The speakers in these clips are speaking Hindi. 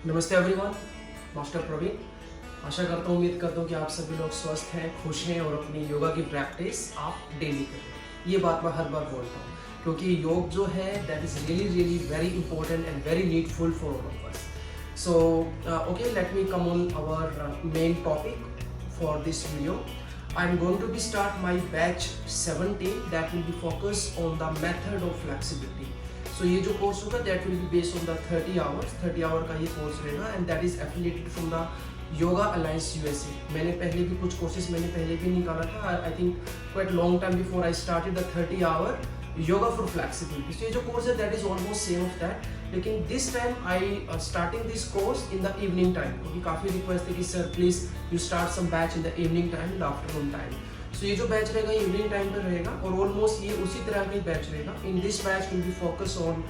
नमस्ते एवरीवन, मास्टर प्रवीण। आशा करता हूँ, उम्मीद करता हूँ कि आप सभी लोग स्वस्थ हैं, खुश हैं और अपनी योगा की प्रैक्टिस आप डेली करें। ये बात मैं हर बार बोलता हूँ क्योंकि योग जो है that is really very important and very needful for all of us. So okay, let me come on our main topic for this video. I'm going to start my batch 17 that will be focused on the method of flexibility. So ये जो course होगा that will be based on the 30 hours 30 hour का ये course रहेगा and that is affiliated from the Yoga Alliance USA. मैंने पहले भी कुछ courses निकाला था. I think quite long time before I started the 30 hour yoga for flexibility. So ये जो course है that is almost same of that. लेकिन this time I starting this course in the evening time क्योंकि काफ़ी request है कि sir please you start some batch in the evening time and afternoon time. So ये जो बैच रहेगा इवनिंग टाइम पर रहेगा और ऑलमोस्ट ये उसी तरह का ही बैच रहेगा. इन this batch will be focus on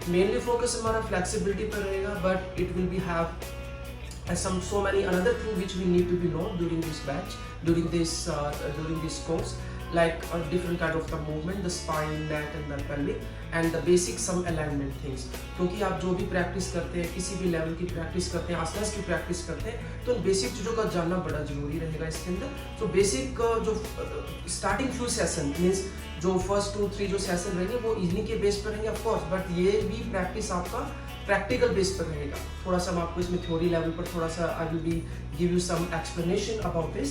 mainly focus हमारा फ्लेक्सिबिलिटी पर रहेगा but it will be have so many another thing which we need to be know during this batch during this course like different kind of the movement, the spine, neck and the pelvic and the basic some alignment things. क्योंकि आप जो भी प्रैक्टिस करते हैं, किसी भी लेवल की प्रैक्टिस करते हैं, आसनास की प्रैक्टिस करते हैं तो बेसिक चीज़ों का जानना बड़ा जरूरी रहेगा इसके अंदर. तो बेसिक जो स्टार्टिंग फ्यू सेशन मीन्स जो फर्स्ट 2-3 जो सेशन रहेंगे वो इवनिंग के बेस पर रहेंगे ऑफ कोर्स, बट ये भी प्रैक्टिस आपका प्रैक्टिकल बेस पर रहेगा. थोड़ा सा मैं आपको इसमें थ्योरी लेवल पर थोड़ा सा I will be give you some explanation about this.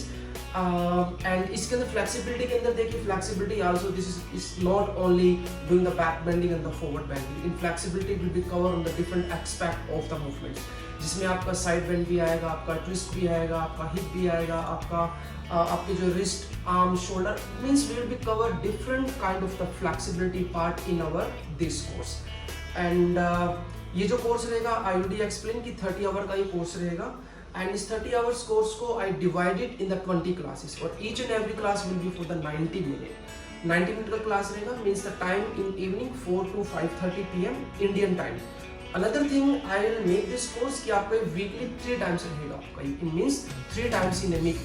And इसके अंदर फ्लेक्सिबिलिटी के अंदर देखिए, flexibility also this is not only doing the back bending and the forward bending. In flexibility will be cover on the different aspect of the movement, जिसमें आपका साइड बेंड भी आएगा, आपका ट्विस्ट भी आएगा, आपका हिप भी आएगा, आपके जो wrist, arm, shoulder means we will be cover different kind of the flexibility part in our this course. And ये जो कोर्स रहेगा आई ऑलरेडी एक्सप्लेन कि 30 आवर का ये कोर्स रहेगा एंड इस 30 आवर्स कोर्स को I divided in the 20 classes और each and every class will be for the 90 minute का क्लास रहेगा. Means the time in evening 4 to 5:30 PM Indian time. Another thing I will make this course कि आपका वीकली 3 टाइम्स रहेगा आपका. It means 3 times in a week,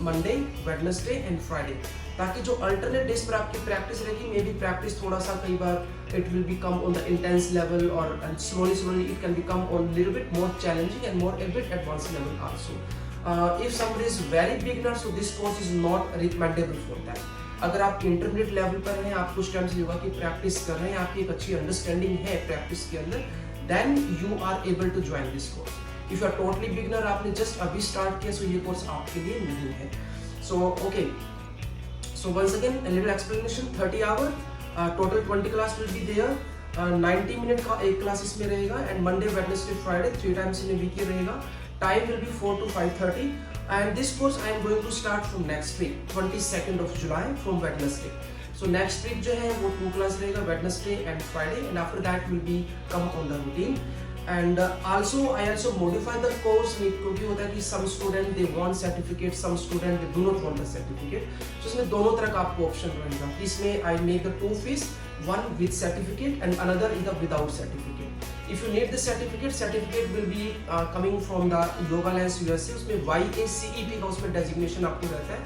Monday, Wednesday and Friday, ताकि जो अल्टरनेट डेज पर आपकी प्रैक्टिस रहेगी मे बी प्रैक्टिस थोड़ा सा कई बार it will become on the intense level और slowly it can become on little bit more challenging and more a bit advance level also. If somebody is very beginner so this course is not recommendable for that. अगर आप इंटरमीडिएट लेवल पर हैं, आप कुछ टाइम से योगा की प्रैक्टिस कर रहे हैं, आपकी एक अच्छी अंडरस्टैंडिंग है प्रैक्टिस के अंदर, then you are able to join this course. If you are totally beginner, आपने just अभी start किया, so ये course आपके लिए नहीं है. So okay, so once again a little explanation. 30 hour total 20 class will be there. 90 minute का एक क्लास इसमें रहेगा and Monday, Wednesday, Friday 3 times in a week ये रहेगा. Time will be 4 to 5:30 and this course I am going to start from next week 22nd of July from Wednesday. So next week जो है वो 2 क्लास रहेगा, Wednesday and Friday, and after that will be come on the routine. And also I also modify the course क्योंकि होता है कि some student they want certificate, some student they do not want the certificate. So इसमें दोनों तरह का आपको ऑप्शन रहेगा. इसमें I make the 2 fees, one with certificate and another is the without certificate. If you need the certificate will be coming from the Yoga Alliance USA. उसमें YACEP का उसमें designation आपको रहता है.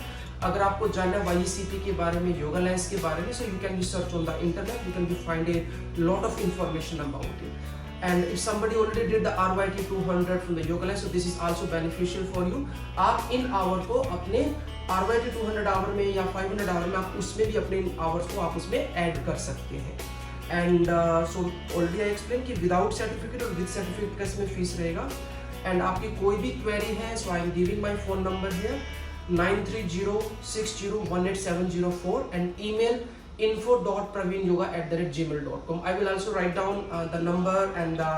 अगर आपको जानना है YACEP के बारे में, योगा अलायंस के बारे में, so you can be search on the internet, you can be find a lot of information about it. And if somebody already did the RYT 200 from the Yoga Alliance, so this is also beneficial for you. आप इन आवर को अपने RYT 200 आवर में या 500 आवर में आप उसमें भी अपने आवर्स को आप उसमें ऐड कर सकते हैं. And so already I explain कि विदाउट सर्टिफिकेट और विद सर्टिफिकेट का इसमें फीस रहेगा. एंड आपकी कोई भी क्वेरी है so I am giving my phone number here 9306018704 and email info.praveenyoga@gmail.com. I will also write down the number and the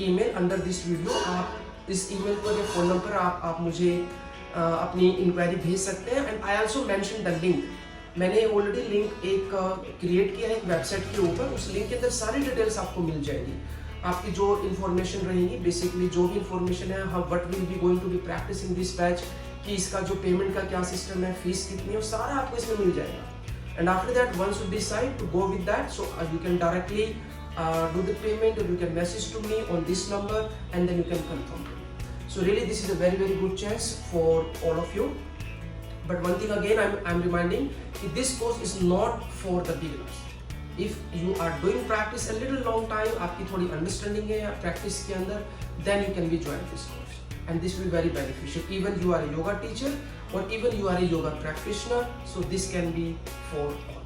email under this video. आप इस email पर या phone number आप मुझे अपनी इंक्वायरी भेज सकते हैं. And I also mention the link. मैंने ऑलरेडी लिंक एक क्रिएट किया है एक वेबसाइट के ऊपर. उस लिंक के अंदर सारी डिटेल्स आपको मिल जाएगी. आपकी जो इन्फॉर्मेशन रहेगी, बेसिकली जो भी इन्फॉर्मेशन है, हम what will be going to be practice in this batch, कि इसका जो पेमेंट का क्या सिस्टम है, फीस कितनी है, सारा आपको इसमें मिल जाएगा. And after that once you decide to go with that, so you can directly do the payment or you can message to me on this number and then you can confirm. So really this is a very good chance for all of you. But one thing again I'm reminding that this course is not for the beginners. If you are doing practice a little long time, आपकी थोड़ी understanding है practice के अंदर, then you can be join this course, and this will be very beneficial. Even you are a yoga teacher or even you are a yoga practitioner, so this can be for all.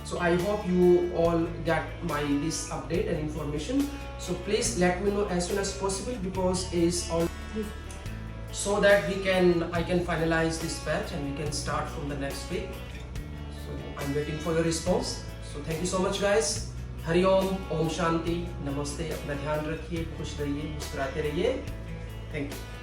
So I hope you all get this update and information. So please let me know as soon as possible, because is all so that I can finalize this batch and we can start from the next week. So I'm waiting for your response. So thank you so much guys. Hari ओम, ओम शांति, नमस्ते. अपना ध्यान रखिए, खुश रहिए, मुस्कुराते रहिए. Thank you.